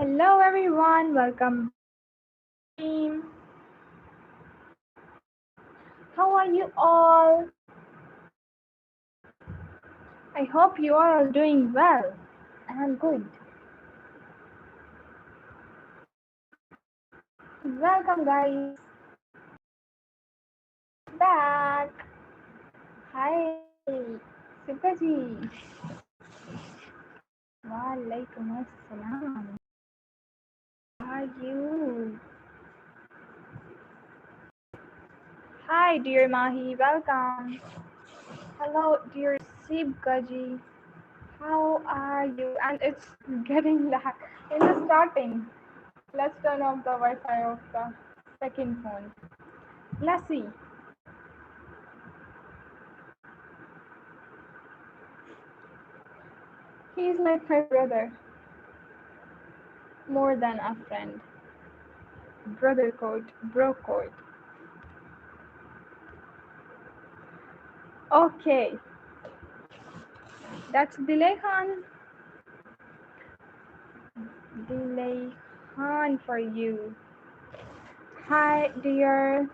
Hello everyone, welcome team. How are you all? I hope you are all doing well. I'm good. Welcome guys back. Hi, Sibaji. Walaikum assalam. How are you? Hi, dear Mahi. Welcome. Hello, dear Sibkaji. How are you? And it's getting lag in the starting. Let's turn off the Wi-Fi of the second phone. Let's see. He's like my brother, more than a friend. Brother code, bro code. Okay, that's Dilay Khan. Dilay Khan for you. Hi, dear.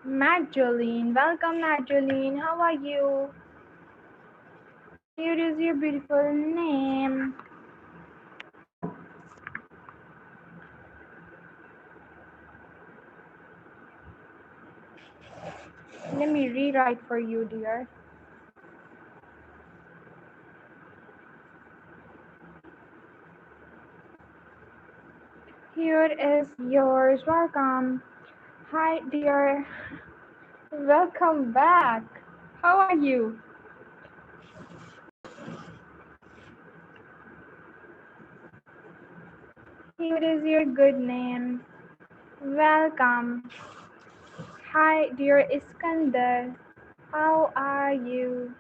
Matt Jolene. Welcome, Matt Jolene. How are you? Here is your beautiful name. Let me rewrite for you, dear. Here is yours. Welcome. Hi, dear. Welcome back. How are you? Here is your good name. Welcome. Hi, dear Iskandar. How are you?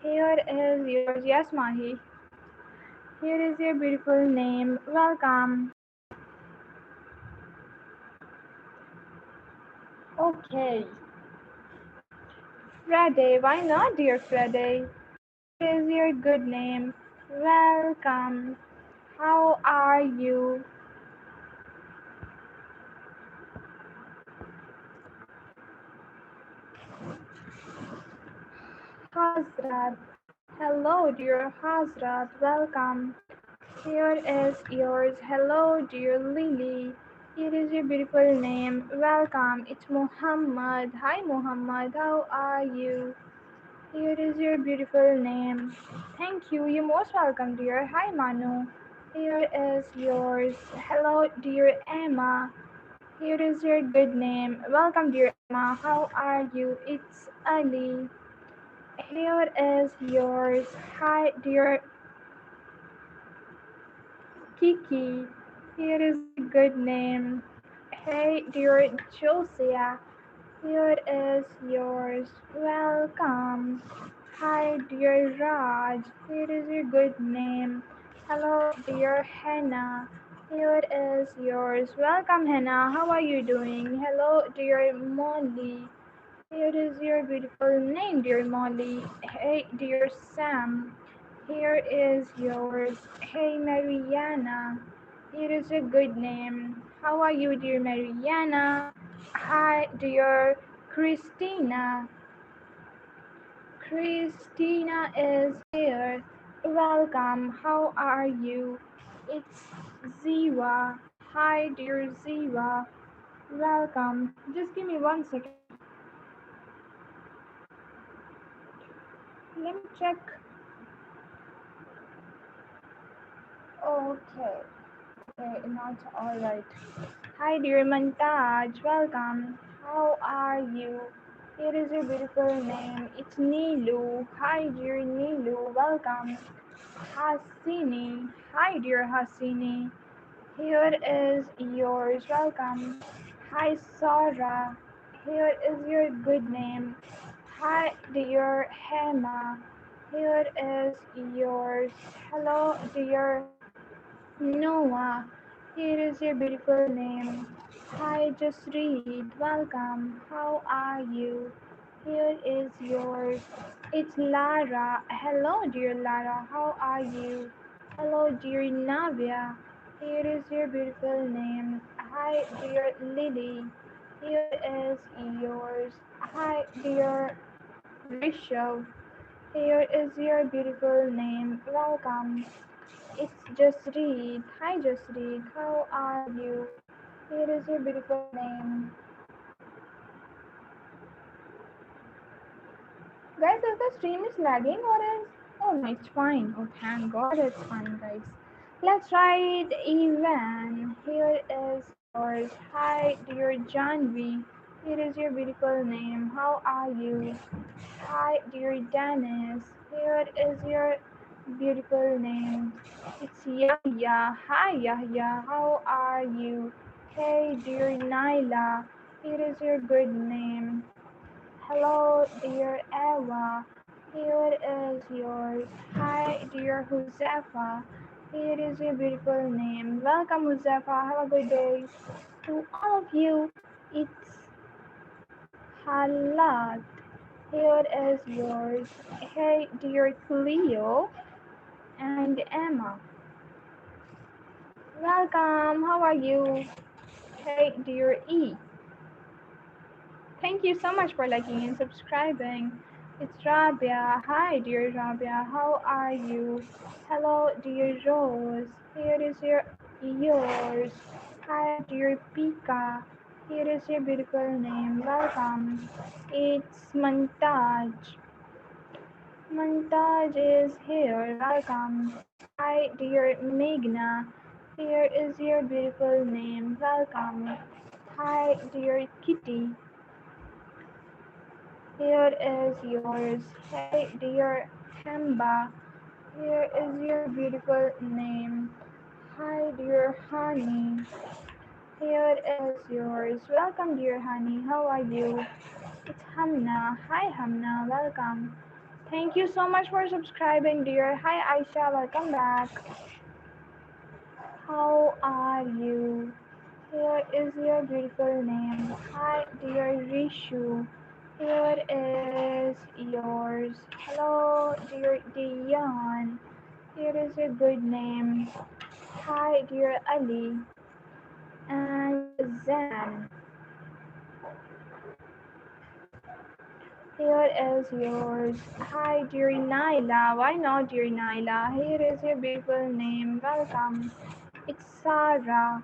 Here is yours. Yes, Mahi. Here is your beautiful name. Welcome. Okay. Friday. Why not, dear Friday? Here is your good name. Welcome. How are you? Hazrat. Hello, dear Hazrat. Welcome. Here is yours. Hello, dear Lily. Here is your beautiful name. Welcome. It's Muhammad. Hi, Muhammad. How are you? Here is your beautiful name. Thank you. You're most welcome, dear. Hi, Manu. Here is yours. Hello, dear Emma. Here is your good name. Welcome, dear Emma. How are you? It's Ali. Here is yours. Hi, dear Kiki. Here is a good name. Hey, dear Josiah. Here is yours. Welcome. Hi, dear Raj. Here is your good name. Hello, dear Hannah. Here is yours. Welcome, Hannah. How are you doing? Hello, dear Molly. Here is your beautiful name, dear Molly. Hey, dear Sam. Here is yours. Hey, Mariana. Here is a good name. How are you, dear Mariana? Hi, dear Christina. Christina is here. Welcome. How are you? It's Ziva. Hi, dear Ziva. Welcome. Just give me 1 second. Let me check. Okay. Okay, not all right. Hi, dear Mantaj. Welcome. How are you? Here is your beautiful name. It's Neelu. Hi, dear Neelu. Welcome. Hasini. Hi, dear Hasini. Here is yours. Welcome. Hi, Sora. Here is your good name. Hi, dear Hema. Here is yours. Hello, dear Noah. Here is your beautiful name. Hi, just read. Welcome. How are you? Here is yours. It's Lara. Hello, dear Lara. How are you? Hello, dear Navia. Here is your beautiful name. Hi, dear Lily. Here is yours. Hi, dear Rishav. Here is your beautiful name. Welcome. It's Just Read. Hi, Just Read. How are you? Here is your beautiful name. Guys, if the stream is lagging or is. Oh no, it's fine. Oh, thank God it's fine, guys. Let's write Ivan. Here is yours. Hi, dear Janvi. Here is your beautiful name. How are you? Hi, dear Dennis. Here is your beautiful name. It's Yahya. Hi, Yahya. How are you? Hey, dear Naila. Here is your good name. Hello, dear Eva. Here is yours. Hi, dear Josefa. Here is your beautiful name. Welcome, Josefa. Have a good day. To all of you, it's Halat. Here is yours. Hey, dear Cleo and Emma. Welcome. How are you? Hey, dear E. Thank you so much for liking and subscribing. It's Rabia. Hi, dear Rabia. How are you? Hello, dear Rose. Here is yours. Hi, dear Pika. Here is your beautiful name. Welcome. It's Montaj. Montage is here. Welcome. Hi, dear Meghna. Here is your beautiful name. Welcome. Hi, dear Kitty. Here is yours. Hey, dear Hamba. Here is your beautiful name. Hi, dear Honey. Here is yours. Welcome, dear Honey. How are you? It's Hamna. Hi, Hamna. Welcome. Thank you so much for subscribing, dear. Hi, Aisha. Welcome back. How are you? Here is your beautiful name. Hi, dear Rishu. Here is yours. Hello, dear Dion. Here is your good name. Hi, dear Ali. And Zan. Here is yours. Hi, dear Naila. Why not, dear Naila? Here is your beautiful name. Welcome. It's Sarah.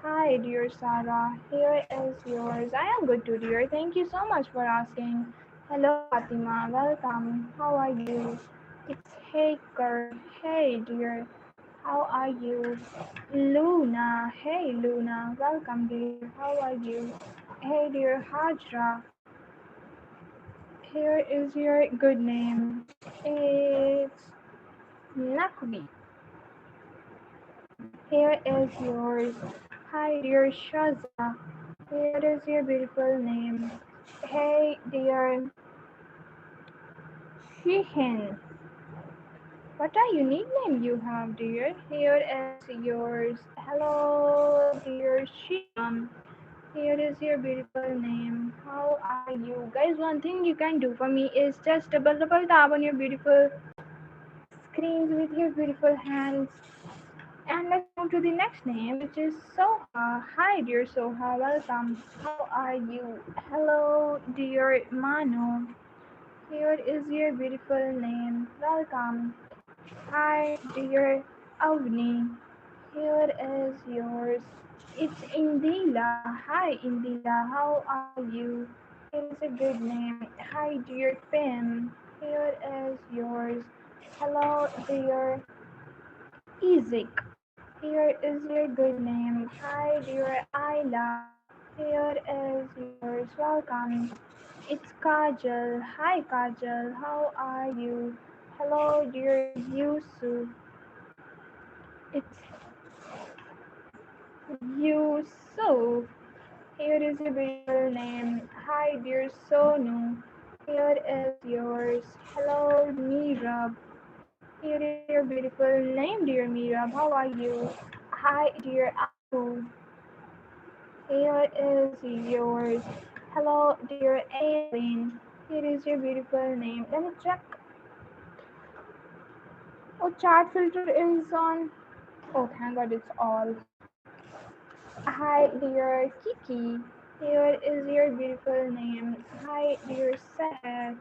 Hi, dear Sarah. Here is yours. I am good too, dear. Thank you so much for asking. Hello, Fatima. Welcome. How are you? It's Haker. Hey, dear. How are you? Luna. Hey, Luna. Welcome, dear. How are you? Hey, dear Hajra. Here is your good name. It's Nakbi. Here is yours. Hi, dear Shaza. Here is your beautiful name. Hey, dear Shihin. What a unique name you have, dear. Here is yours. Hello, dear Shyam. Here is your beautiful name. How are you? Guys, one thing you can do for me is just double tap on your beautiful screens with your beautiful hands. And let's move to the next name, which is Soha. Hi, dear Soha. Welcome. How are you? Hello, dear Manu. Here is your beautiful name. Welcome. Hi, dear Avni. Here is yours. It's Indila. Hi, Indila. How are you? Here is a good name. Hi, dear Pim. Here is yours. Hello, dear Isaac. Here is your good name. Hi, dear Ayla. Here is yours. Welcome. It's Kajal. Hi, Kajal. How are you? Hello, dear Yusuf. It's Yusuf. Here is your beautiful name. Hi, dear Sonu. Here is yours. Hello, Mirab. Here is your beautiful name, dear Mirab. How are you? Hi, dear Abu. Here is yours. Hello, dear Aileen. Here is your beautiful name. Let me check. Oh, chat filter is on. Oh, thank God it's all. Hi, dear Kiki. Here is your beautiful name. Hi, dear Seher.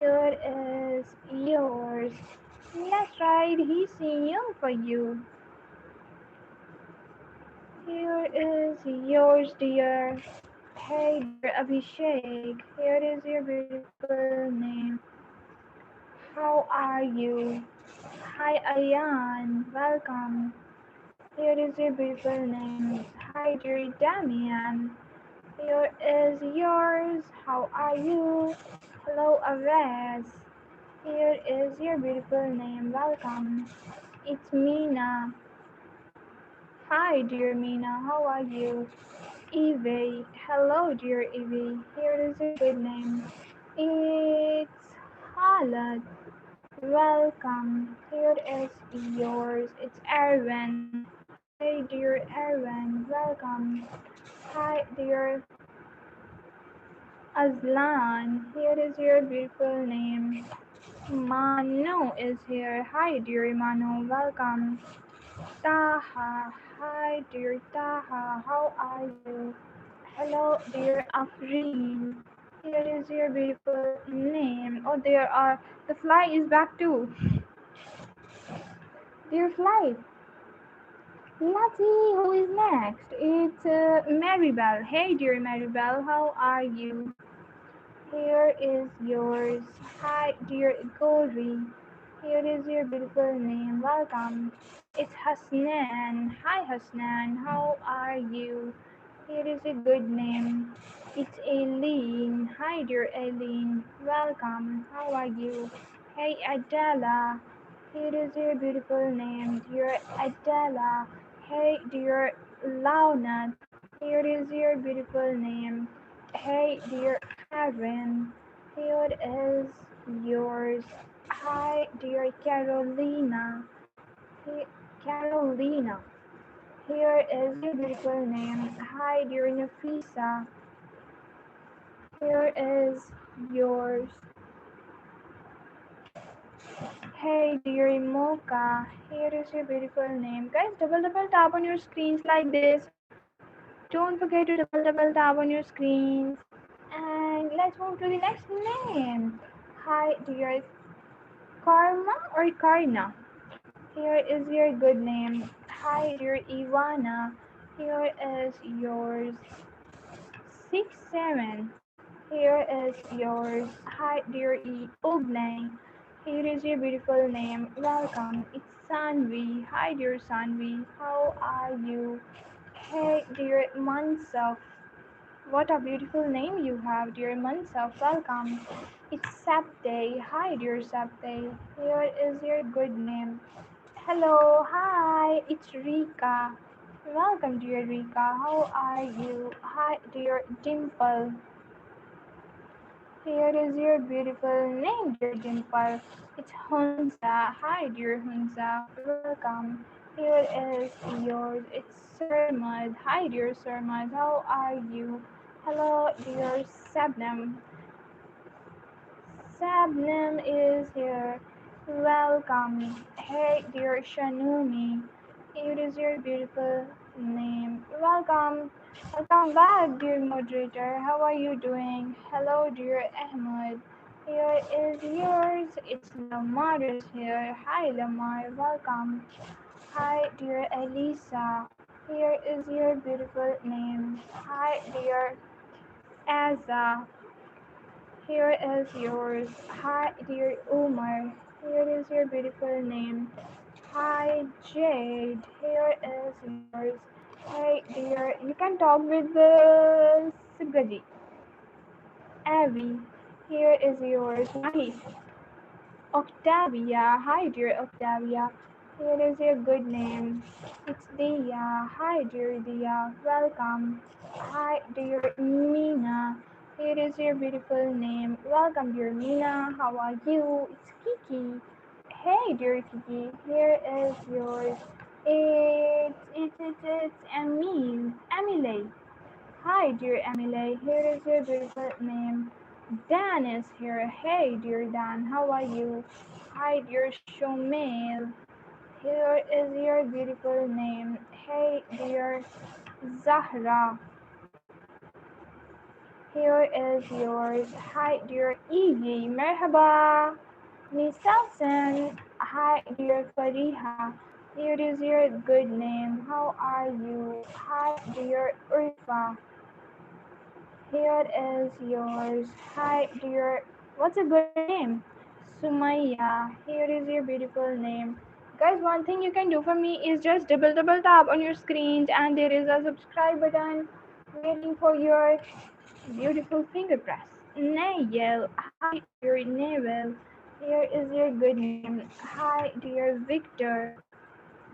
Here is yours. That's right, he's singing for you. Here is yours, dear. Hey, dear Abhishek. Here is your beautiful name. How are you? Hi, Ayan. Welcome. Here is your beautiful name. Hi, dear Damian. Here is yours. How are you? Hello, Avaz. Here is your beautiful name. Welcome. It's Mina. Hi, dear Mina. How are you? Evie. Hello, dear Evie. Here is your good name. It's Khaled. Welcome. Here is yours. It's Erwin. Hey, dear Erwin. Welcome. Hi, dear Aslan. Here is your beautiful name. Manu is here. Hi, dear Manu. Welcome. Taha. Hi, dear Taha. How are you? Hello, dear Afreen. Here is your beautiful name. Oh, there are. The fly is back too. Dear fly. Let's see who is next. It's Maribel. Hey, dear Maribel. How are you? Here is yours. Hi, dear Gori. Here is your beautiful name. Welcome. It's Hasnan. Hi, Hasnan. How are you? Here is a good name. It's Aileen. Hi, dear Aileen. Welcome. How are you? Hey, Adela. Here is your beautiful name, dear Adela. Hey, dear Launat. Here is your beautiful name. Hey, dear Karen. Here is yours. Hi, dear Carolina. Hey, Carolina. Here is your beautiful name. Hi, dear Nafisa. Here is yours. Hey, dear Mocha. Here is your beautiful name. Guys, double tap on your screens like this. Don't forget to double tap on your screens. And let's move to the next name. Hi, dear Karma or Karna. Here is your good name. Hi, dear Ivana. Here is yours. 6-7. Here is yours. Hi, dear Ognay. Here is your beautiful name. Welcome. It's Sanvi. Hi, dear Sanvi. How are you? Hey, dear Mansaf. What a beautiful name you have, dear Mansaf. Welcome. It's Sapday. Hi, dear Sapday. Here is your good name. Hello, hi, it's Rika. Welcome, dear Rika. How are you? Hi, dear Dimple. Here is your beautiful name, dear Dimple. It's Hunza. Hi, dear Hunza. Welcome. Here is yours. It's Surmad. Hi, dear Surmad. How are you? Hello, dear Sabnam. Sabnam is here. Welcome. Hey, dear Shanumi. It is your beautiful name. Welcome. Welcome back, dear moderator. How are you doing? Hello, dear Ahmed. Here is yours. It's Lamar is here. Hi, Lamar. Welcome. Hi, dear Elisa. Here is your beautiful name. Hi, dear Asa. Here is yours. Hi, dear Umar. Here is your beautiful name. Hi, Jade. Here is yours. Hey, dear. You can talk with the Sigaji. Abby. Here is yours. Nice. Octavia. Hi, dear Octavia. Here is your good name. It's Dia. Hi, dear Dia. Welcome. Hi, dear Mina. Here is your beautiful name. Welcome, dear Mina. How are you? It's Kiki. Hey, dear Kiki. Here is yours. It's Emile. Emily. Hi, dear Emily. Here is your beautiful name. Dan is here. Hey, dear Dan. How are you? Hi, dear Shumail. Here is your beautiful name. Hey, dear Zahra. Here is yours. Hi, dear Evie. Merhaba. Miss Selson. Hi, dear Fariha. Here is your good name. How are you? Hi, dear Urfa. Here is yours. Hi, dear. What's a good name? Sumaya. Here is your beautiful name. Guys, one thing you can do for me is just double tap on your screens, and there is a subscribe button waiting for your beautiful finger press. Nail. Hi, dear Navel. Here is your good name. Hi, dear Victor.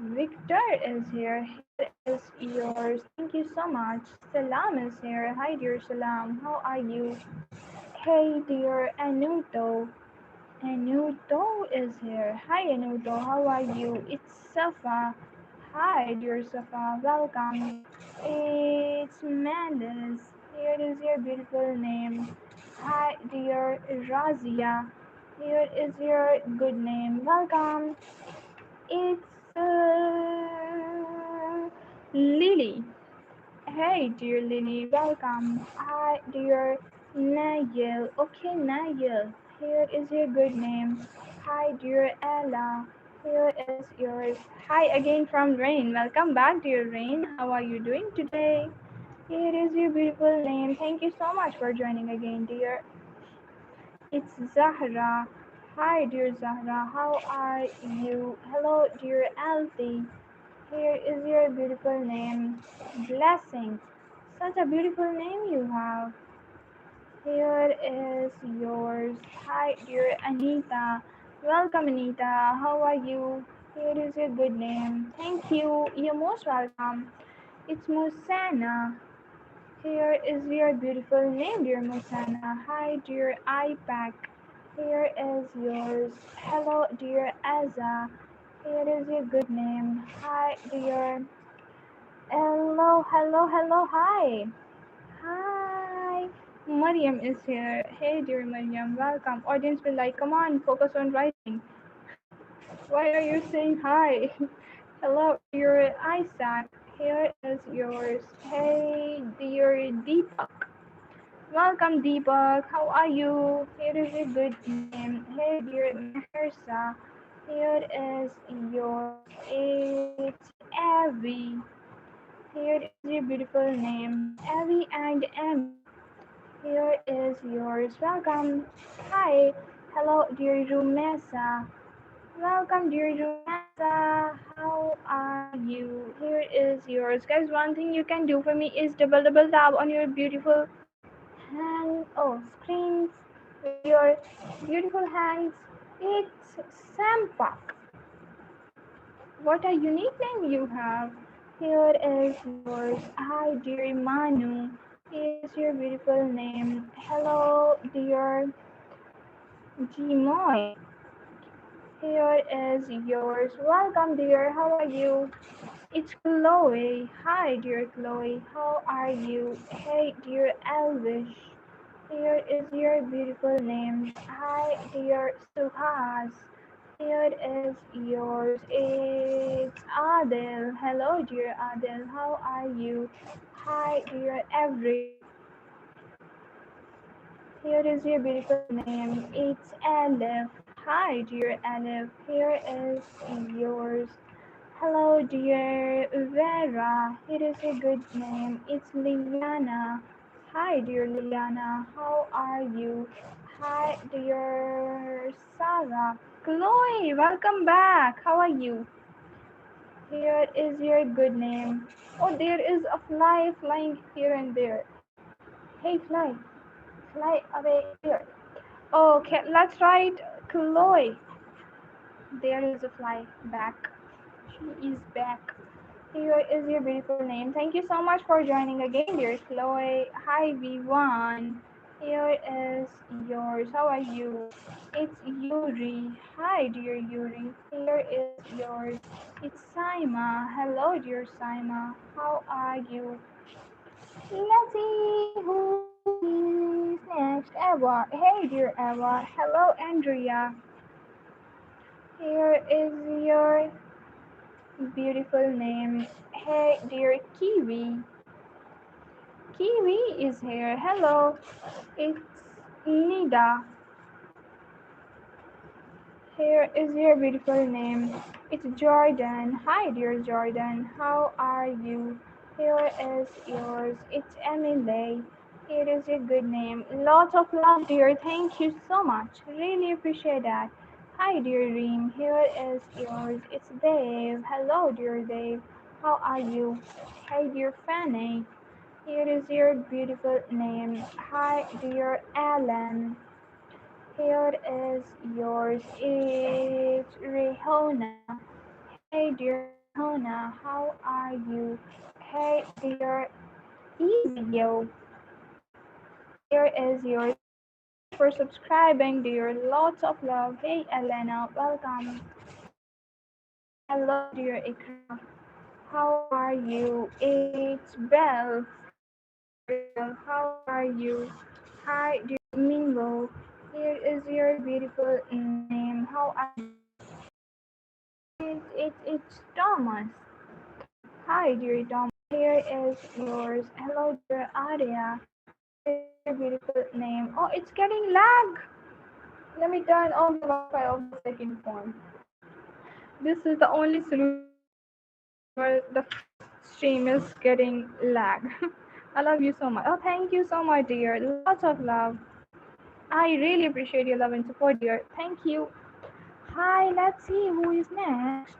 Victor is here. Here is yours. Thank you so much. Salam is here. Hi, dear Salam. How are you? Hey, dear Anuto. Anuto is here. Hi, Anuto. How are you? It's Safa. Hi, dear Safa. Welcome. It's Mandis. Here is your beautiful name. Hi, dear Razia. Here is your good name. Welcome. It's Lily. Hey, dear Lily, welcome. Hi, dear Nigel. Okay, Nigel, here is your good name. Hi, dear Ella. Here is yours. Hi again from Rain. Welcome back, dear Rain. How are you doing today? Here is your beautiful name. Thank you so much for joining again, dear. It's Zahra. Hi, dear Zahra. How are you? Hello, dear Alfie. Here is your beautiful name. Blessing. Such a beautiful name you have. Here is yours. Hi, dear Anita. Welcome, Anita. How are you? Here is your good name. Thank you. You're most welcome. It's Musana. Here is your beautiful name, dear Musana. Hi, dear iPack. Here is yours. Hello, dear Azza. Here is your good name. Hi, dear. Hello, hi. Hi. Mariam is here. Hey, dear Mariam, welcome. Audience will like, come on, focus on writing. Why are you saying hi? Hello, dear Isaac. Here is yours. Hey, dear Deepak. Welcome, Deepak. How are you? Here is a good name. Hey, dear Mahersa. Here is yours. It's Abby. Here is your beautiful name. Abby and Emmy. Here is yours. Welcome. Hi. Hello, dear Rumesa. Welcome, dear Rumesa. How are you? Here is yours. Guys, one thing you can do for me is double tap on your beautiful screens with your beautiful hands. It's Sampak. What a unique name you have. Here is yours. Hi, dear Manu. Here is your beautiful name. Hello, dear Gmoy. Here is yours. Welcome, dear. How are you? It's Chloe. Hi, dear Chloe. How are you? Hey, dear Elvish. Here is your beautiful name. Hi, dear Suhas. Here is yours. It's Adel. Hello, dear Adel. How are you? Hi, dear Everett. Here is your beautiful name. It's Aleph. Hi, dear Aleph. Here is yours. Hello, dear Vera. Here is a good name. It's Liliana. Hi, dear Liliana. How are you? Hi, dear Sarah. Chloe, welcome back. How are you? Here is your good name. Oh, there is a fly flying here and there. Hey, fly, fly away here. Okay, let's write Chloe. There is a fly back. She is back. Here is your beautiful name. Thank you so much for joining again, dear Chloe. Hi, V1. Here is yours. How are you? It's Yuri. Hi, dear Yuri. Here is yours. It's Saima. Hello, dear Saima. How are you? Let's see who is next. Eva. Hey, dear Eva. Hello, Andrea. Here is your beautiful name. Hey, dear Kiwi. Kiwi is here. Hello. It's Nida. Here is your beautiful name. It's Jordan. Hi, dear Jordan. How are you? Here is yours. It's Emily. It is a good name. Lots of love, dear. Thank you so much. Really appreciate that. Hi, dear Reem. Here is yours. It's Dave. Hello, dear Dave. How are you? Hey, dear Fanny. Here is your beautiful name. Hi, dear Alan. Here is yours. It's Rehona. Hey, dear Rehona, how are you? Hey, dear Easy. Here is yours. Thank you so much for subscribing, dear. Lots of love. Hey, Elena, welcome. Hello, dear Ikra. How are you? It's Belle. Hi, dear Belle. How are you? Hi, dear Mingo. Here is your beautiful name. How are you? It's Thomas. Hi, dear Thomas. Here is yours. Hello, dear Aria. Here is your beautiful name. Oh, it's getting lag. Let me turn off the Wi-Fi of the second phone. This is the only solution whenever the first stream is getting lag. I love you so much. Oh, thank you so much, dear. Lots of love. I really appreciate your love and support, dear. Thank you. Hi, let's see who is next.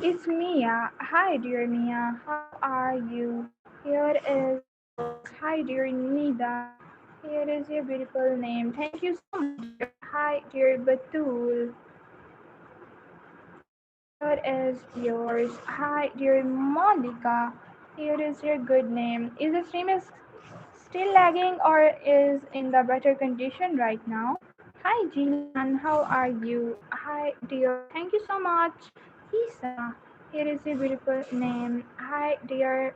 It's Mia. Hi, dear Mia. How are you? Here is yours. Hi, dear Nida. Here is your beautiful name. Thank you so much, dear. Hi, dear Batul. Here is yours. Hi, dear Monica. Here is your good name. Is the stream is still lagging or is in the better condition right now? Hi, Jillian. How are you? Hi, dear. Thank you so much. Isa. Here is a beautiful name. Hi, dear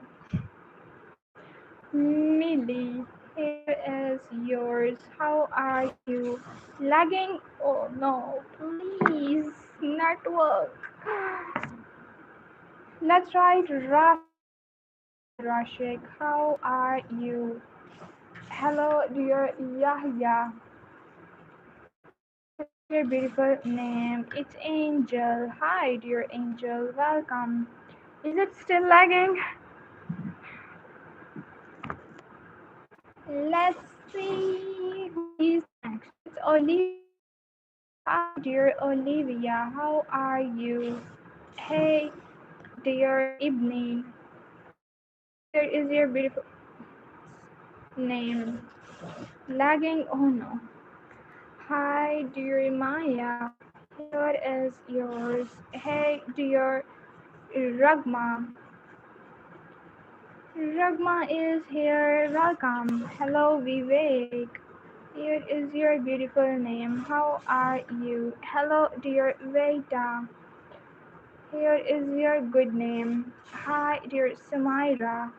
Millie. Here is yours. How are you? Lagging? Oh no, please. Network. Let's try it. Rashik. Hi, dear Rashik. How are you? Hello, dear Yahya. Here is your beautiful name. It's Angel. Hi, dear Angel. Welcome. Is it still lagging? Let's see who is next. It's Olivia. Hi, dear Olivia. How are you? Hey, dear Ibni. Here is your beautiful name. Lagging? Oh no. Hi, dear Maya. Here is yours. Hey, dear Ragma. Ragma is here. Welcome. Hello, Vivek. Here is your beautiful name. How are you? Hello, dear Veda. Here is your good name. Hi, dear Sumaira.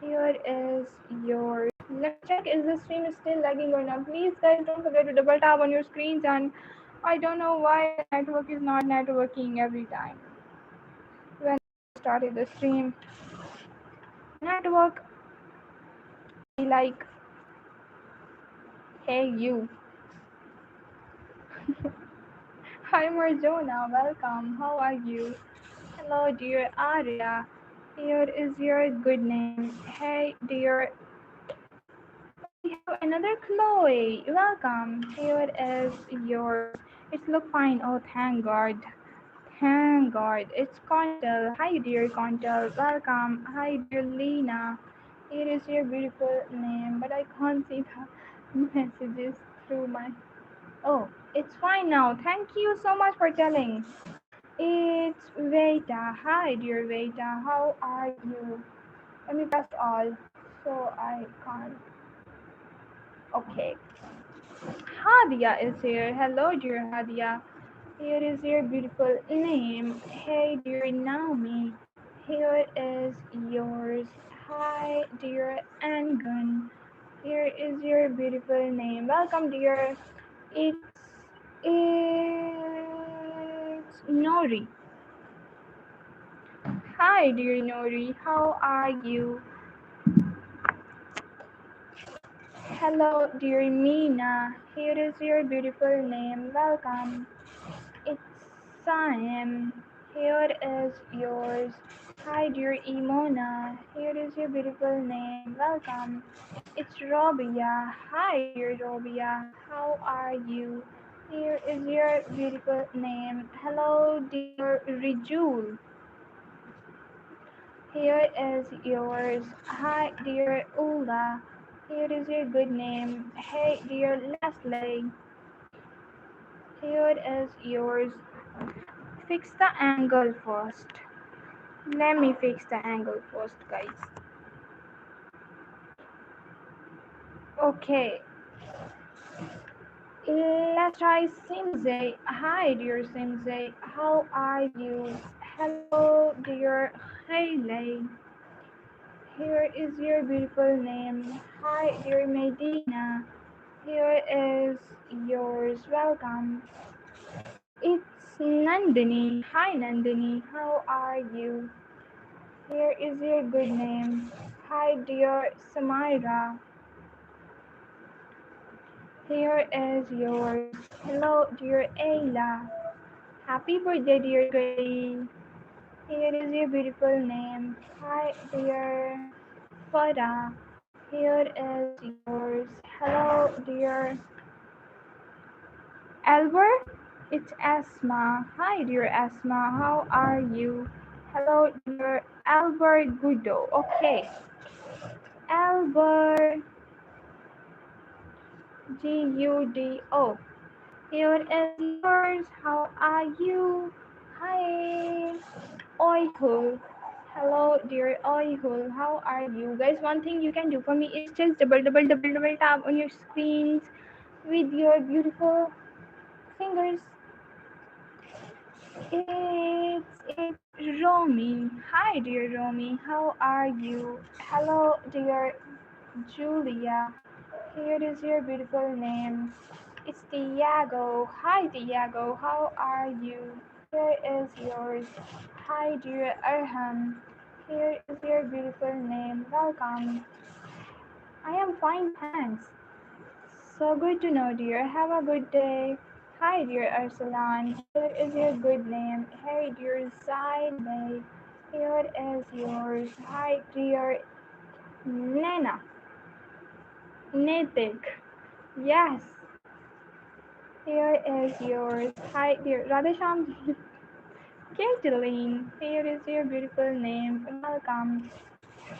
Here is yours. Let me check is the stream is still lagging or not. Please, guys, don't forget to double tap on your screens. And I don't know why the network is not networking every time when I started the stream. Network be like, hey, you. Hi, Marjona. Welcome. How are you? Hello, dear Arya. Here is your good name. Hey, dear. Oh, we have another Chloe. Welcome. Here is yours. It's look fine. Oh, thank God. Thank God. It's Contel. Hi, dear Contel. Welcome. Hi, dear Lena. Here is your beautiful name, but I can't see the messages through my. Oh, it's fine now. Thank you so much for telling. It's Veda. Hi, dear Veda. How are you? Let me press all so I can't. Okay. Hadia is here. Hello, dear Hadia. Here is your beautiful name. Hey, dear Naomi. Here is yours. Hi, dear Angun. Here is your beautiful name. Welcome, dear. It's Nori. Hi, dear Nori. How are you? Hello, dear Mina. Here is your beautiful name. Welcome. It's Sam. Here is yours. Hi, dear Imona. Here is your beautiful name. Welcome. It's Robia. Hi, dear Robia. How are you? Here is your beautiful name. Hello, dear Rijul. Here is yours. Hi, dear Ula. Here is your good name. Hey, dear Leslie. Here is yours. Fix the angle first. Let me fix the angle first, guys. Okay, let's try Simze. Hi, dear Simze. How are you? Hello, dear Hayley. Here is your beautiful name. Hi, dear Medina. Here is yours. Welcome. It's Nandini. Hi, Nandini. How are you? Here is your good name. Hi, dear Samira. Here is yours. Hello, dear Ayla. Happy birthday, dear Gray. Here is your beautiful name. Hi, dear Farah. Here is yours. Hello, dear Albert. It's Asma. Hi, dear Asma. How are you? Hello, dear Albert Gudo. Okay, Albert Gudo. Here is yours. How are you? Hi, Oihul. Hello, dear Oihul. How are you? Guys, one thing you can do for me is just double tap on your screens with your beautiful fingers. It's Romy. Hi, dear Romy. How are you? Hello, dear Julia. Here is your beautiful name. It's Tiago. Hi, Tiago. How are you? Here is yours. Hi, dear Arham. Here is your beautiful name. Welcome. I am fine, thanks. So good to know, dear. Have a good day. Hi, dear Arsalan. Here is your good name. Hey, dear Zainab. Here is yours. Hi, dear Nena. Natik. Yes. Here is yours. Hi, dear Radhesham. Caitlin. Here is your beautiful name. Welcome.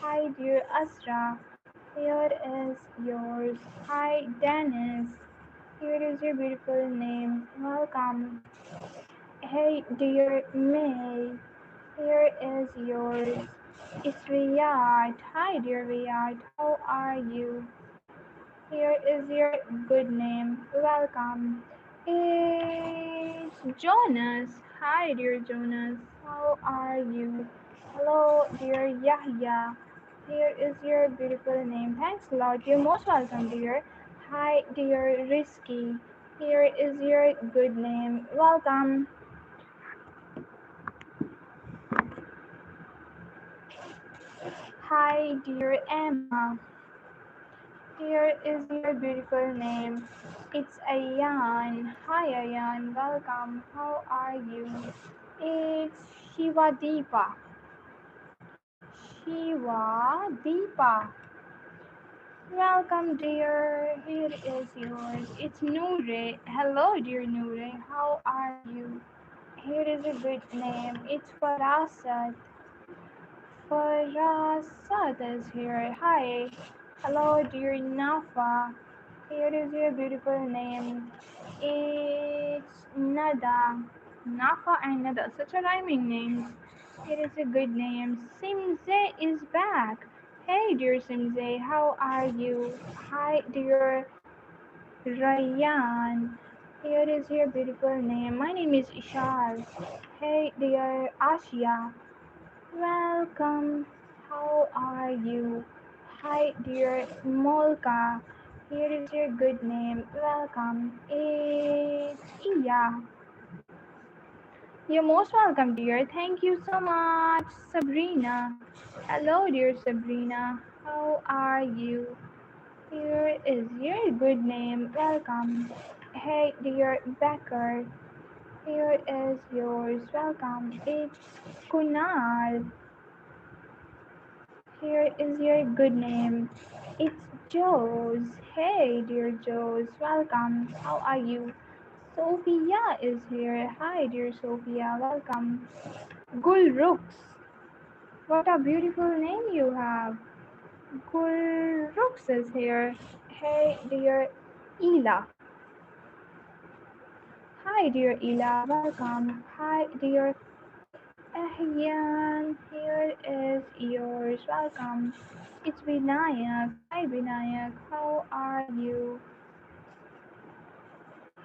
Hi, dear Asra. Here is yours. Hi, Dennis. Here is your beautiful name. Welcome. Hey, dear May. Here is yours. It's Riyadh. Hi, dear Riyadh. How are you? Here is your good name. Welcome. It's Jonas. Hi, dear Jonas. How are you? Hello, dear Yahya. Here is your beautiful name. Thanks a lot. You're most welcome, dear. Hi, dear Risky. Here is your good name. Welcome. Hi, dear Emma. Here is your beautiful name. It's Ayan. Hi, Ayan. Welcome. How are you? It's Shiva Deepa. Shiva Deepa. Welcome, dear. Here is yours. It's Noore. Hello, dear Noore. How are you? Here is a good name. It's Farasat. Farasat is here. Hi. Hello, dear Nafa. Here is your beautiful name. It's Nada. Nafa and Nada. Such a rhyming name. It is a good name. Simze is back. Hey, dear Simze, how are you? Hi, dear Ryan. Here is your beautiful name. My name is Ishal. Hey, dear Ashia. Welcome. How are you? Hi, dear Molka. Here is your good name. Welcome. It's Iya. You're most welcome, dear. Thank you so much, Sabrina. Hello, dear Sabrina. How are you? Here is your good name. Welcome. Hey, dear Becker. Here is yours. Welcome. It's Kunal. Here is your good name. It's Joes. Hey, dear Joes. Welcome. How are you? Sophia is here. Hi, dear Sophia. Welcome. Gulrooks. What a beautiful name you have. Gulrooks is here. Hey, dear Ela. Hi, dear Ela. Welcome. Hi, dear Ahyan. Here is yours. Welcome. It's Vinayak. Hi, Vinayak. How are you?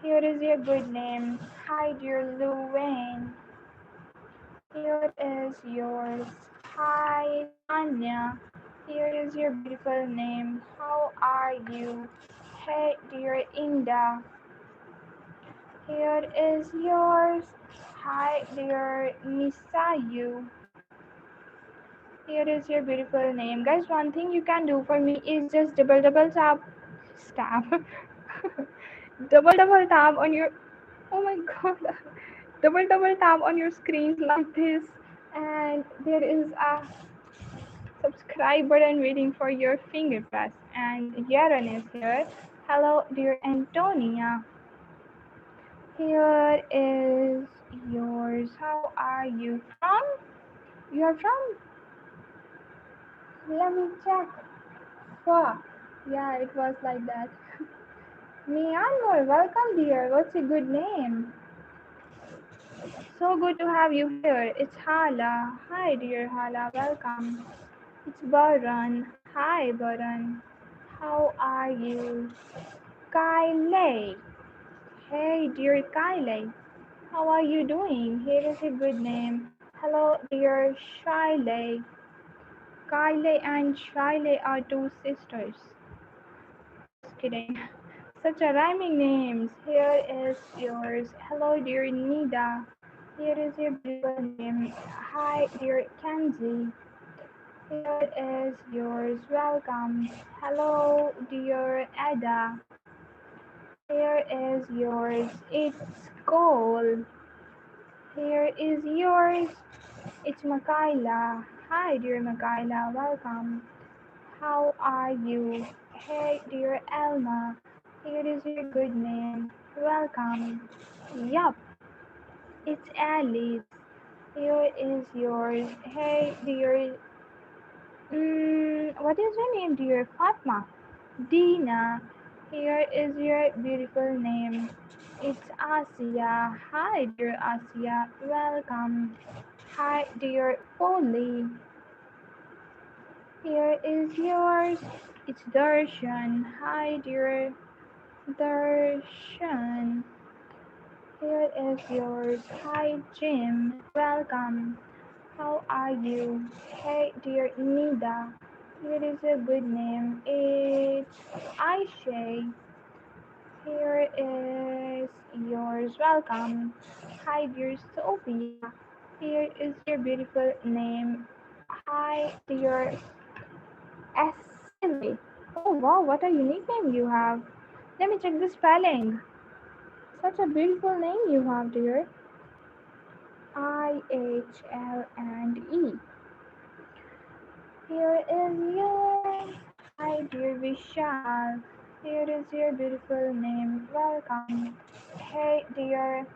Here is your good name. Hi, dear Luwain. Here is yours. Hi, Tanya. Here is your beautiful name. How are you? Hey, dear Inda. Here is yours. Hi, dear Misayu. Here is your beautiful name. Guys, one thing you can do for me is just double tap double tap on your, oh my god, double tap on your screen like this, and there is a subscribe button waiting for your finger press. And Yaron is here. Hello, dear Antonia. Here is yours. How are you from? You are from? Let me check. Wow. Yeah, it was like that. Myanmar, welcome, dear. What's your good name? So good to have you here. It's Hala. Hi, dear Hala. Welcome. It's Baran. Hi, Baran. How are you? Kyle. Hey, dear Kyle. How are you doing? Here is a good name. Hello, dear Shiley. Kyle and Shiley are two sisters. Just kidding. Such a rhyming names. Here is yours. Hello, dear Nida. Here is your beautiful name. Hi, dear Kenzie. Here is yours. Welcome. Hello, dear Ada. Here is yours. It's Cole. Here is yours. It's Makaila. Hi, dear Makaila. Welcome. How are you? Hey, dear Elma. Here is your good name. Welcome. Yup, it's Alice. Here is yours. Hey, dear. What is your name, dear Fatma? Dina. Here is your beautiful name. It's Asia. Hi, dear Asia. Welcome. Hi, dear Polly. Here is yours. It's Darshan. Hi, dear Darshan. Here is yours. Hi, Jim. Welcome. How are you? Hey, dear Nida. Here is a good name. It's Aisha. Here is yours. Welcome. Hi, dear Sophia. Here is your beautiful name. Hi, dear Asile. Oh wow, what a unique name you have. Let me check the spelling. Such a beautiful name you have, dear. IHL and E. Here is yours. Hi, dear Vishal. Here is your beautiful name. Welcome. Hey, dear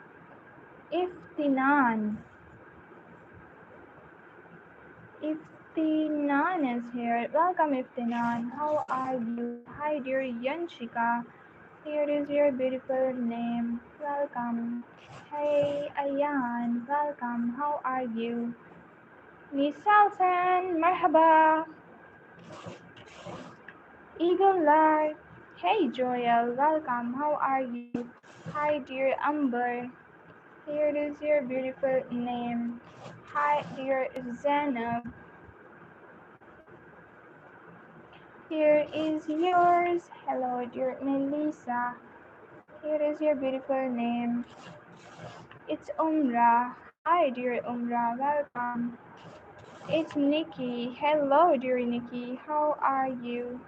Iftinan. Iftinan is here. Welcome, Iftinan. How are you? Hi, dear Yanshika. Here is your beautiful name. Welcome. Hey, Ayan. Welcome. How are you? Nisaltan. Marhaba. Eagle Eye. Hey, Joel. Welcome. How are you? Hi, dear Amber. Here is your beautiful name. Hi, dear Zainab. Here is yours. Hello, dear Melissa. Here is your beautiful name. It's Umrah. Hi, dear Umrah. Welcome. It's Nikki. Hello, dear Nikki. How are you?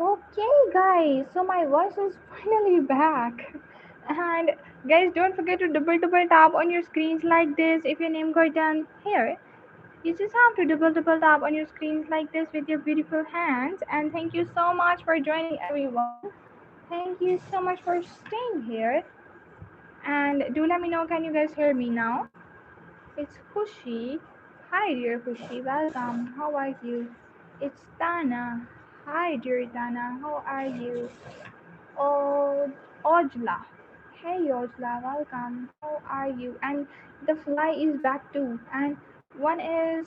Okay, guys, so my voice is finally back. And guys, don't forget to double tap on your screens like this if your name got done here. You just have to double tap on your screens like this with your beautiful hands. And thank you so much for joining, everyone. Thank you so much for staying here. And do let me know, can you guys hear me now? It's Kushi. Hi, dear Kushi. Welcome. How are you? It's Tana. Hi, dear Tana. How are you? Oh, Ojla. Hey, Ojla. Welcome. How are you? And the fly is back too. And one is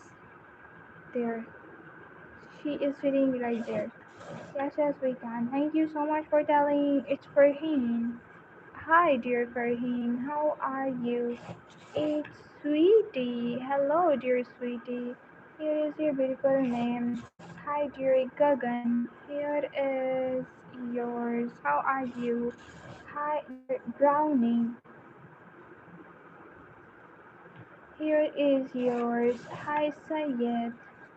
there. She is sitting right there. Yes, we can. Thank you so much for telling. It's Farheen. Hi, dear Farheen. How are you? It's Sweetie. Hello, dear Sweetie. Here is your beautiful name. Hi, dear Gagan. Here is yours. How are you? Hi, dear Brownie. Here is yours. Hi, Sayed.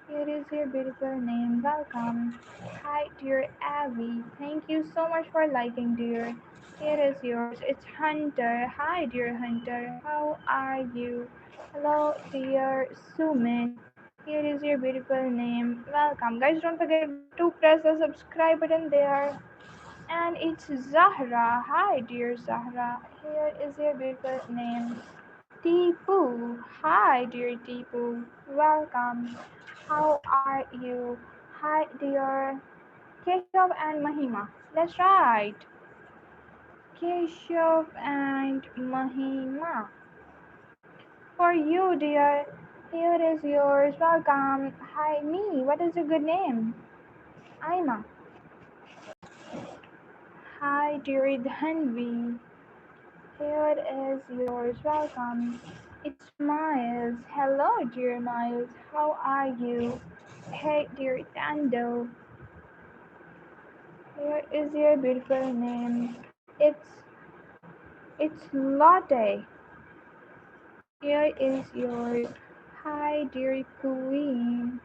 Here is your beautiful name. Welcome. Hi, dear Abby. Thank you so much for liking, dear. Here is yours. It's Hunter. Hi, dear Hunter. How are you? Hello, dear Sumit. Here is your beautiful name. Welcome. Guys, don't forget to press the subscribe button there. And it's Zahra. Hi, dear Zahra. Here is your beautiful name. Tipu. Hi, dear Tipu. Welcome. How are you? Hi, dear Keshav and Mahima. That's right. Keshav and Mahima. For you, dear. Here is yours. Welcome. Hi, me. What is your good name? Aima. Hi, dear Dhanvi. Here is yours. Welcome. It's Miles. Hello, dear Miles. How are you? Hey, dear Tando. Here is your beautiful name. It's it's Lotte. Here is yours. Hi, dear Queen.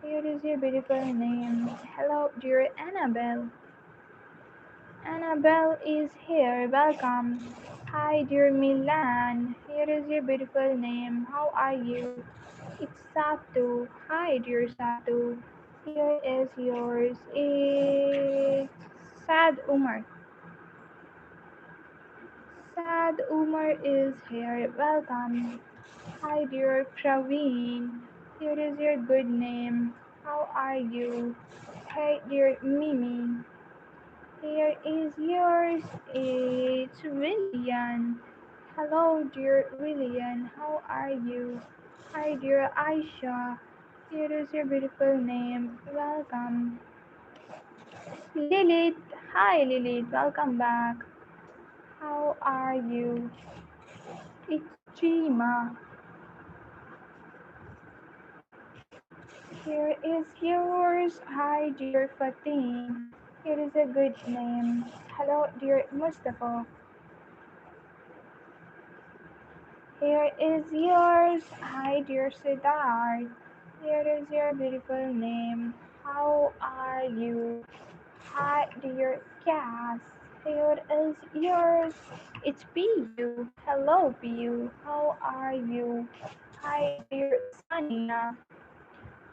Here is your beautiful name. Hello, dear Annabelle. Annabelle is here. Welcome. Hi, dear Milan. Here is your beautiful name. How are you? It's Satu. Hi, dear Satu. Here is yours. It's Sad Umar. Sad Umar is here. Welcome. Hi, dear Praveen. Here is your good name. How are you? Hey, dear Mimi. Here is yours. It's William. Hello, dear William. How are you? Hi, dear Aisha. Here is your beautiful name. Welcome. Lilith. Hi, Lilith. Welcome back. How are you? It's Chima. Here is yours. Hi, dear Fatin. Here is a good name. Hello, dear Mustafa. Here is yours. Hi, dear Siddharth. Here is your beautiful name. How are you? Hi, dear Cass. Here is yours. It's PU. Hello, PU. How are you? Hi, dear Sania.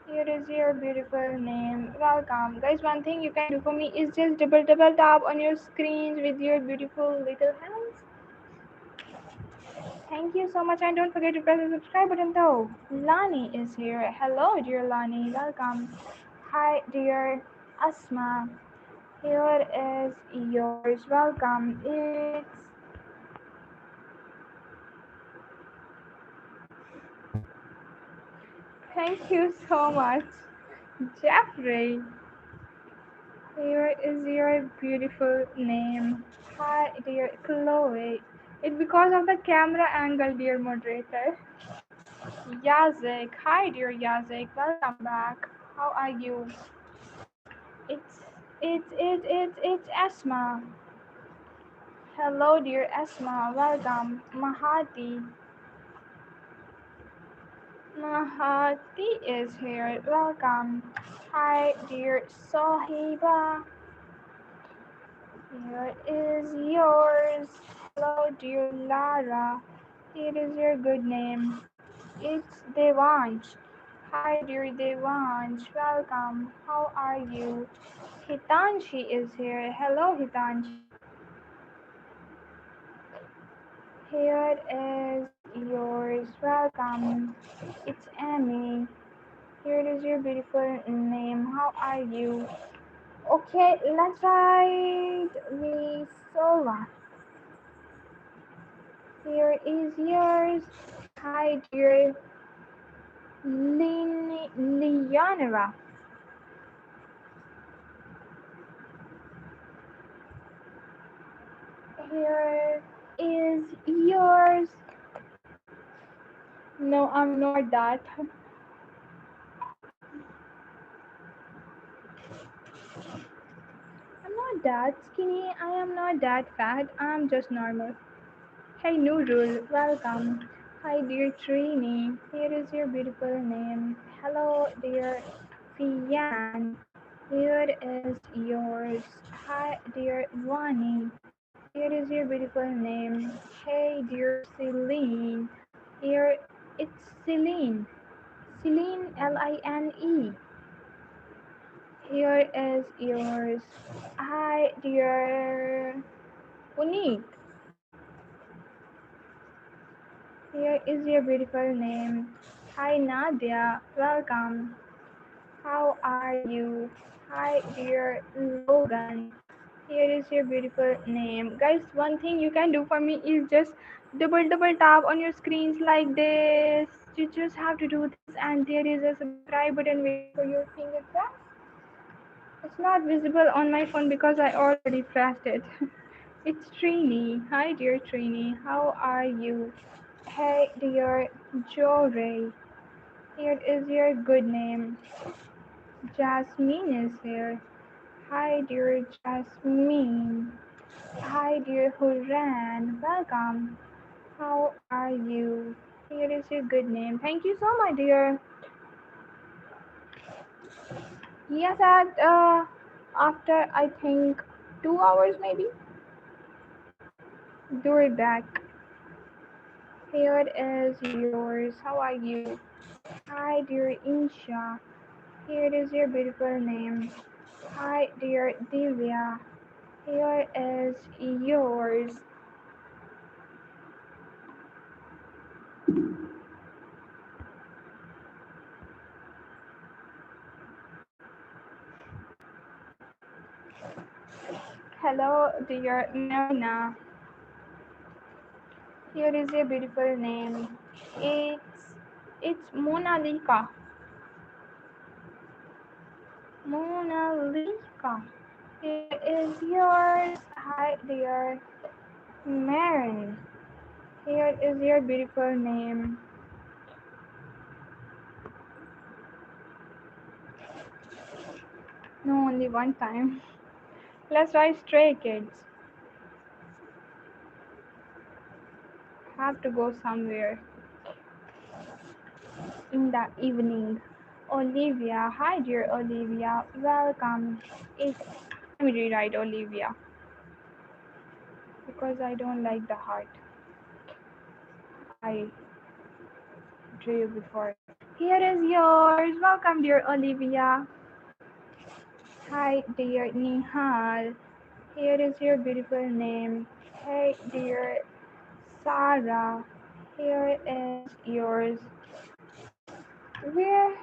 Here is your beautiful name. Welcome. Guys, one thing you can do for me is just double tap on your screens with your beautiful little hands. Thank you so much, and don't forget to press the subscribe button though. Lani is here. Hello, dear Lani. Welcome. Hi, dear Asma. Here is yours. Welcome. It's thank you so much, Jeffrey. Here is your beautiful name. Hi, dear Chloe. It's because of the camera angle, dear moderator. Yazek. Hi, dear Yazek. Welcome back. How are you? It's it's Asma. Hello, dear Asma. Welcome. Mahati is here. Welcome. Hi, dear Sahiba. Here is yours. Hello, dear Lara. Here is your good name. It's Devansh. Hi, dear Devansh. Welcome. How are you? Hitanshi is here. Hello, Hitanshi. Here is yours. Welcome. It's Amy. Here is your beautiful name. How are you? Okay, let's write Visola. Here is yours. Hi, dear Leonora. Here is yours. No, I'm not that. I'm not that skinny. I am not that fat. I'm just normal. Hey Nurul, welcome. Hi dear Trini, here is your beautiful name. Hello dear Fian, here is yours. Hi dear Vani, here is your beautiful name. Hey dear Celine, here it's Celine. Celine Line. Here is yours. Hi dear Puneet, here is your beautiful name. Hi Nadia, welcome. How are you? Hi dear Logan. Here is your beautiful name. Guys, one thing you can do for me is just double tap on your screens like this. You just have to do this and there is a subscribe button waiting for your finger press. It's not visible on my phone because I already pressed it. It's Trini. Hi dear Trini. How are you? Hey dear Jory. Here is your good name. Jasmine is here. Hi dear Jasmine. Hi dear Huran. Welcome. How are you? Here is your good name. Thank you so much, dear. Yes, at after I think 2 hours maybe. Do it back. Here is yours. How are you? Hi dear Insha. Here is your beautiful name. Hi dear Divya. Here is yours. Hello, dear Marina. Here is your beautiful name. It's it's Mona Lisa. Mona Lisa. Here is yours. Hi, dear Marin. Here is your beautiful name. No, only one time. Let's try Stray Kids. Have to go somewhere in the evening. Olivia. Hi, dear Olivia. Welcome. It's let me rewrite Olivia because I don't like the heart I drew before. Here is yours. Welcome, dear Olivia. Hi, dear Nihal. Here is your beautiful name. Hey, dear Sarah. Here is yours. We're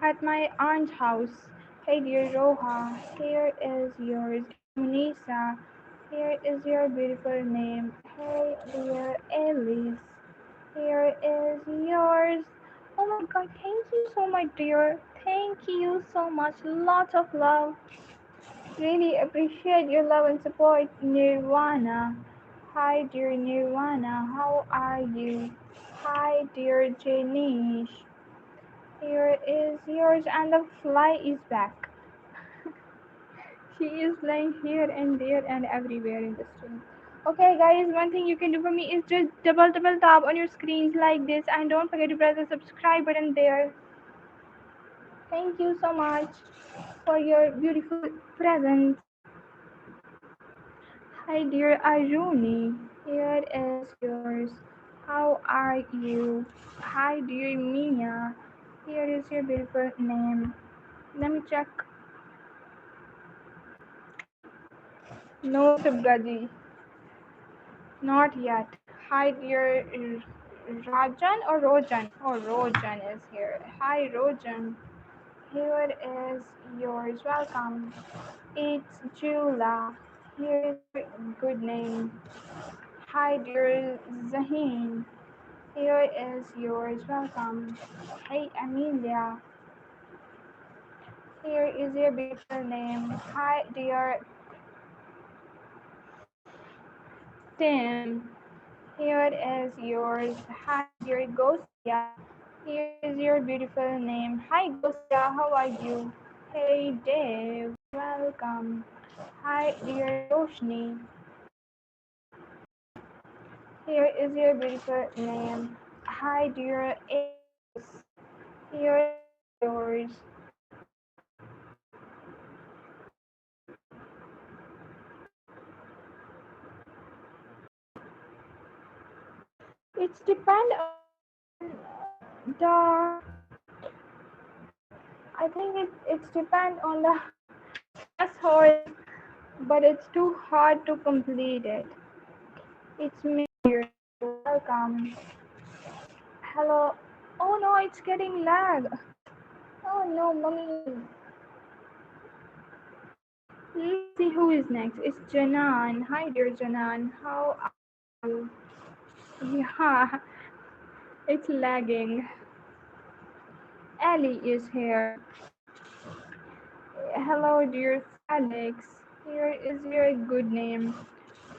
at my aunt's house. Hey, dear Roha. Here is yours. Dear Munisa. Here is your beautiful name. Hey, dear Alice. Here is yours. Oh my god, thank you so much, dear. Thank you so much. Lots of love. Really appreciate your love and support, Nirvana. Hi, dear Nirvana. How are you? Hi, dear Janish. Here is yours, and the fly is back. She is flying here and there and everywhere in the stream. Okay, guys, one thing you can do for me is just double tap on your screens like this, and don't forget to press the subscribe button there. Thank you so much for your beautiful present. Hi, dear Aruni. Here is yours. How are you? Hi, dear Mia. Here is your beautiful name. Let me check. No, Subgaji. Not yet. Hi, dear Rajan or Rojan? Oh, Rojan is here. Hi, Rojan. Here is yours. Welcome. It's Jula. Here is your good name. Hi, dear Zaheen. Here is yours. Welcome. Hey, Amelia. Here is your beautiful name. Hi, dear Tim. Here is yours. Hi, dear Gosia. Here is your beautiful name. Hi, Gosia. How are you? Hey, Dave. Welcome. Hi, dear Roshni. Here is your beautiful name. Hi, dear Ace. Here is yours. It's depend on the. I think it's depend on the threshold, but it's too hard to complete it. It's me. Welcome. Hello. Oh no, it's getting lag. Oh no, mommy. Let's see who is next. It's Janan. Hi, dear Janan. How are you? Yeah, it's lagging. Ellie is here. Hello, dear Felix. Here is your good name.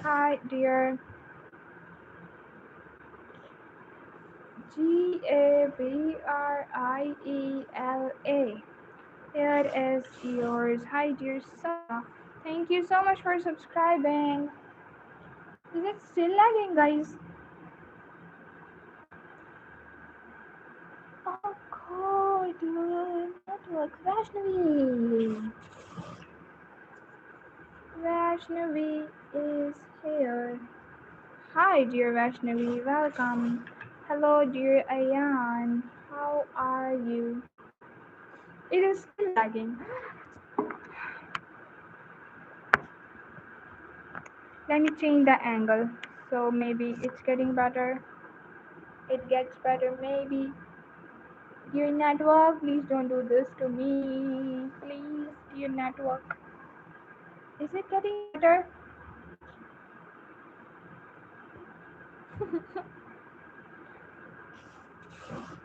Hi, dear Gabriela. Here is yours. Hi, dear Sarah. Thank you so much for subscribing. Is it still lagging, guys? Oh god, network. Vaishnavi is here. Hi, dear Vaishnavi. Welcome. Hello, dear Ayan. How are you? It is still lagging. Let me change the angle. So maybe it's getting better. It gets better, maybe. Dear network, please don't do this to me. Please, dear network. Is it getting better?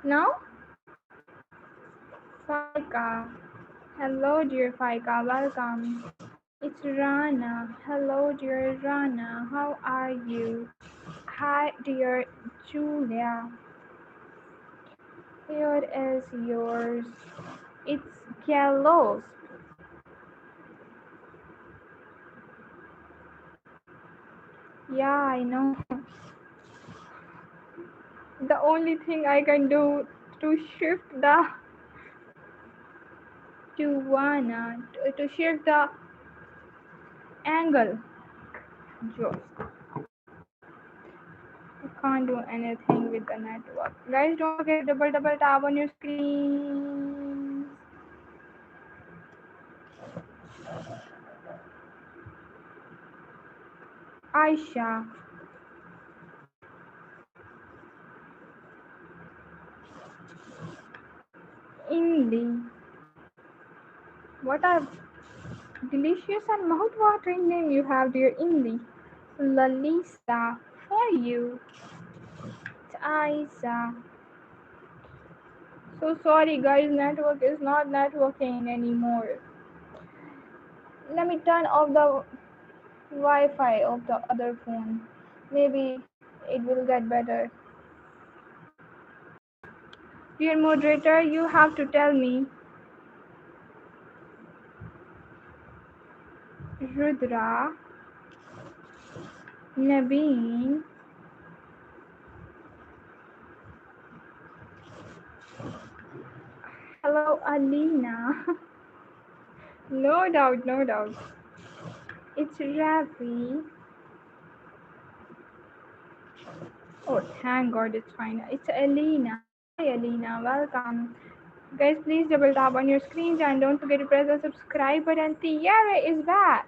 Now? Faika. Hello, dear Faika. Welcome. It's Rana. Hello, dear Rana. How are you? Hi, dear Julia. Here is yours. It's Carlos. Yeah, I know. The only thing I can do to shift the to shift the angle. Just I can't do anything with the network. Guys, don't forget double tap on your screen. Aisha, Indy. What a delicious and mouth-watering name you have, dear Indy. Lalisa, for you. Isa. So sorry, guys. Network is not networking anymore. Let me turn off the Wi-Fi of the other phone. Maybe it will get better. Dear moderator, you have to tell me. Rudra, Naveen, Hello, Alina. No doubt, no doubt. It's Ravi. Oh, thank God it's fine. It's Alina. Hi, Alina. Welcome. Guys, please double tap on your screens and don't forget to press the subscribe button. Tiara is back.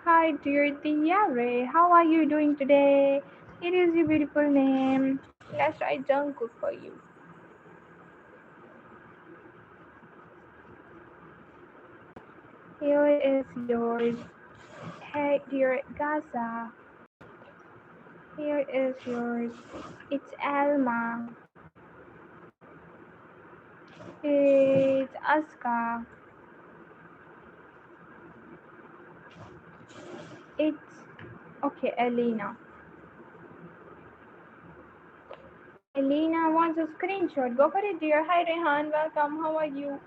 Hi, dear Tiara. How are you doing today? It is your beautiful name. Let's try Jungkook for you. Here is yours. Hey, dear Gaza. Here is yours. It's Alma. It's Aska. It's okay, Elena. Elena wants a screenshot. Go for it, dear. Hi, Rehan. Welcome. How are you?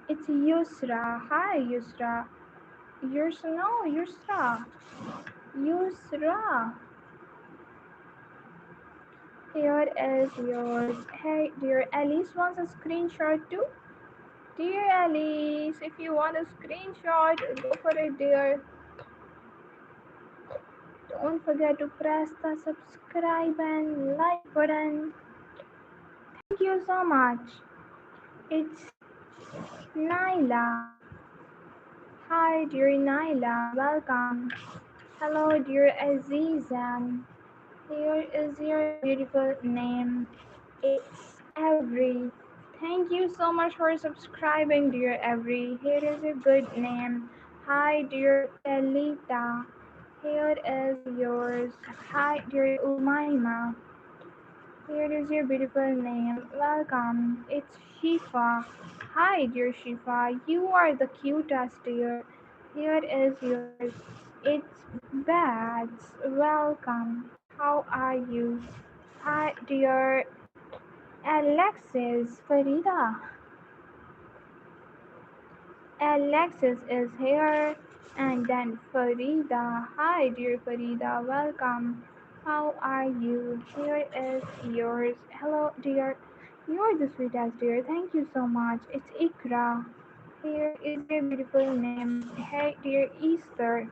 It's Yusra. Hi, Yusra. Yusra. No, Yusra. Yusra. Here is yours. Hey, dear Alice wants a screenshot too. Dear Alice, if you want a screenshot, go for it, dear. Don't forget to press the subscribe and like button. Thank you so much. It's Naila. Hi, dear Naila. Welcome. Hello, dear Azizan. Here is your beautiful name. It's Avery. Thank you so much for subscribing, dear Avery. Here is your good name. Hi, dear Elita. Here is yours. Hi, dear Umaima. Here is your beautiful name. Welcome. It's Shifa. Hi, dear Shifa. You are the cutest, dear. Here is yours. It's Bats. Welcome. How are you? Hi, dear Alexis. Farida. Alexis is here. And then Farida. Hi, dear Farida. Welcome. How are you? Here is yours. Hello, dear. You're the sweetest, dear. Thank you so much. It's Ikra. Here is your beautiful name. Hey, dear Easter.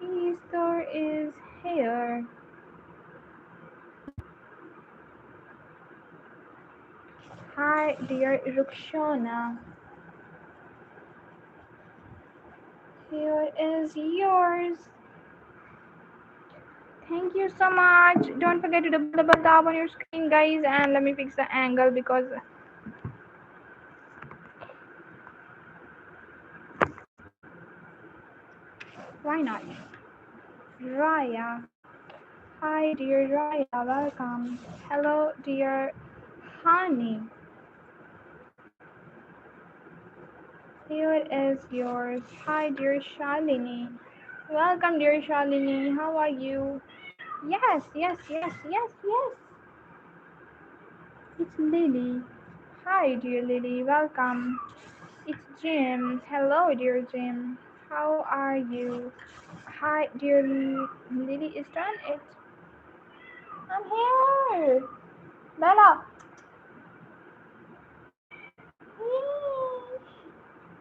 Easter is here. Hi, dear Rukshana. Here is yours. Thank you so much. Don't forget to double tap on your screen, guys. And let me fix the angle because why not? Raya. Hi, dear Raya. Welcome. Hello, dear Honey. Here is yours. Hi, dear Shalini. Welcome, dear Shalini. How are you? Yes, yes, yes, yes, yes. It's Lily. Hi, dear Lily. Welcome. It's Jim. Hello, dear Jim. How are you? Hi, dear Lily. Is done it? I'm here. Bella.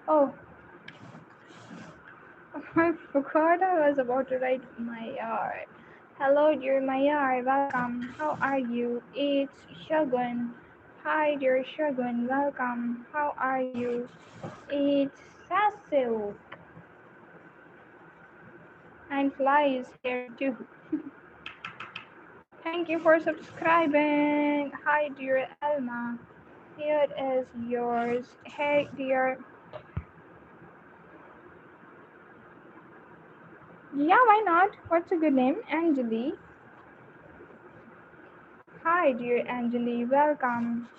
Oh, I forgot I was about to write Mayar. Hello, dear Mayar. Welcome. How are you? It's Shagun. Hi, dear Shagun. Welcome. How are you? It's Cecil. And Fly is here too. Thank you for subscribing. Hi, dear Elma. Here is yours. Hey, dear. Yeah, why not? What's a good name? Anjali. Hi, dear Anjali. Welcome.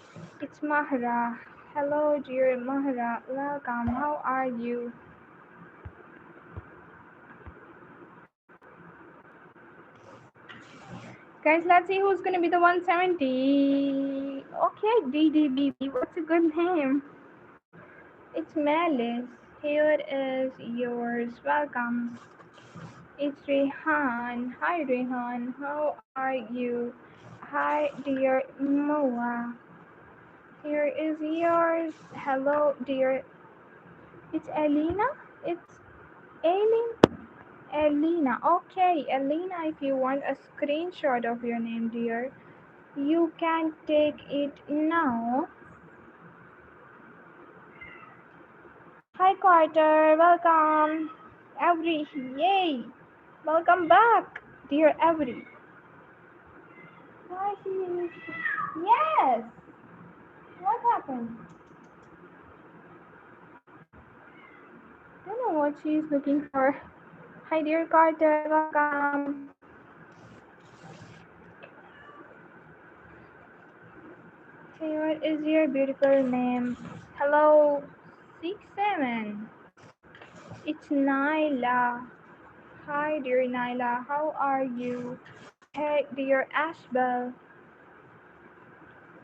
It's Mahra. Hello, dear Mahra. Welcome. How are you? Guys, let's see who's gonna be the 170. Okay, DDBB, what's a good name? It's Malice. Here is yours. Welcome. It's Rehan. Hi, Rehan. How are you? Hi, dear Moa. Here is yours. Hello, dear. It's Elena? It's Aileen? Elena. Okay, Elena, if you want a screenshot of your name, dear, you can take it now. Hi, Carter. Welcome. Avery. Yay. Welcome back, dear Avery. Why he is... Yes. What happened? Don't know what she's looking for. Hi, dear Carter. Welcome. Hey, what is your beautiful name? Hello, 6-7. It's Nyla. Hi, dear Nyla. How are you? Hey, dear Ashbel.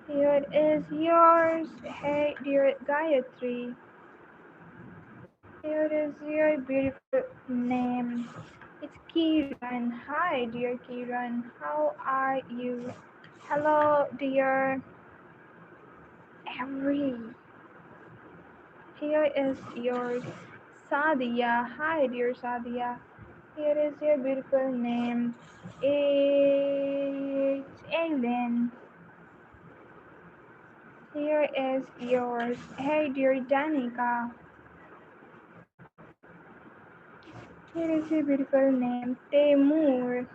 Here is yours. Hey, dear Gayatri. Here is your beautiful name. It's Kiran. Hi, dear Kiran. How are you? Hello, dear Every. Here is yours. Sadia. Hi, dear Sadia. Here is your beautiful name. It's Ellen. Here is yours. Hey, dear Danica. Here is your beautiful name. Temur.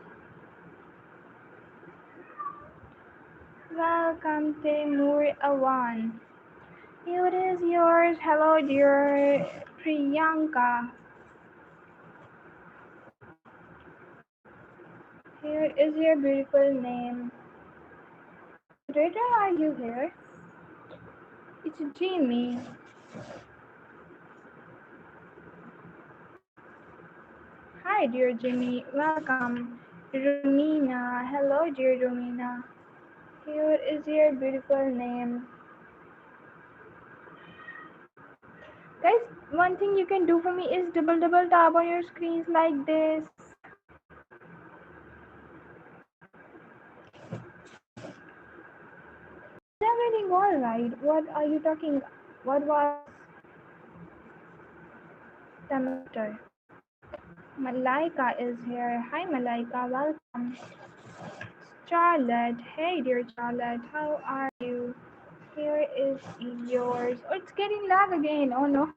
Welcome, Temur Awan. Here is yours. Hello, dear Priyanka. Here is your beautiful name. Moderator, are you here? It's Jimmy. Hi, dear Jimmy. Welcome. Romina. Hello, dear Romina. Here is your beautiful name. Guys, one thing you can do for me is double tap on your screens like this. Is everything alright? What are you talking? What was the matter? Malaika is here. Hi, Malaika. Welcome. Charlotte. Hey, dear Charlotte. How are you? Here is yours. Oh, it's getting lag again. Oh no.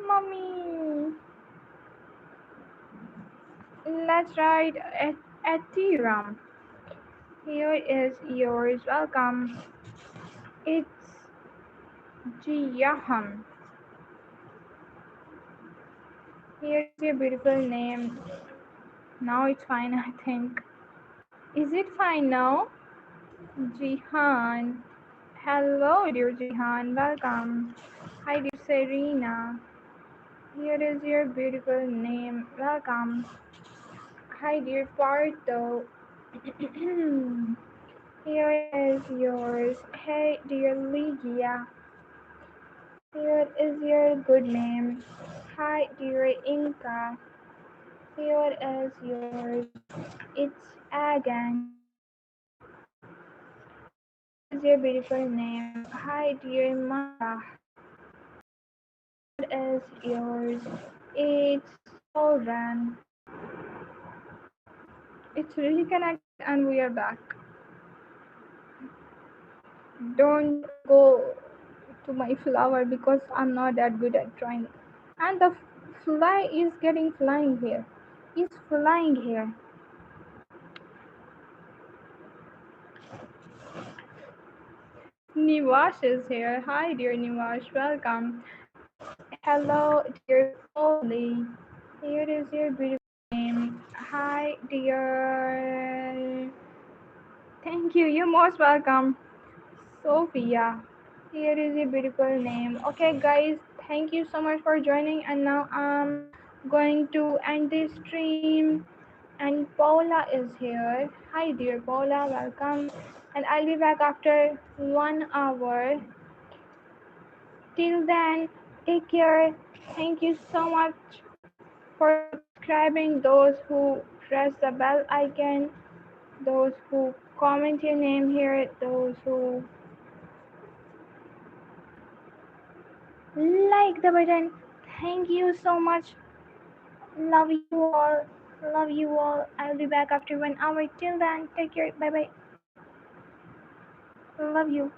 Mommy. Let's write at Atiram. Here is yours. Welcome. It's Jiyahan. Here's your beautiful name. Now it's fine, I think. Is it fine now? Jihan. Hello, dear Jihan. Welcome. Hi, dear Serena. Here is your beautiful name. Welcome. Hi, dear Parto. Here is yours. Hey, dear Lygia. Here is your good name. Hi, dear Inca. Here is yours. It's Agan. Here is your beautiful name. Hi, dear Mara. Here is yours. It's Solvan. It's really connected, and we are back. Don't go to my flower because I'm not that good at drawing. And the fly is getting flying here. Is flying here. Nivash is here. Hi, dear Nivash. Welcome. Hello, dear Foley. Here is your beautiful name. Hi, dear. Thank you. You're most welcome. Sophia. Here is your beautiful name. Okay, guys. Thank you so much for joining. And now I'm going to end this stream. And Paula is here. Hi, dear Paula. Welcome. and I'll be back after 1 hour. Till then, take care. Thank you so much for subscribing. Those who press the bell icon, those who comment your name here, those who like the button. Thank you so much. Love you all. Love you all. I'll be back after 1 hour. Till then, take care. Bye bye. Love you.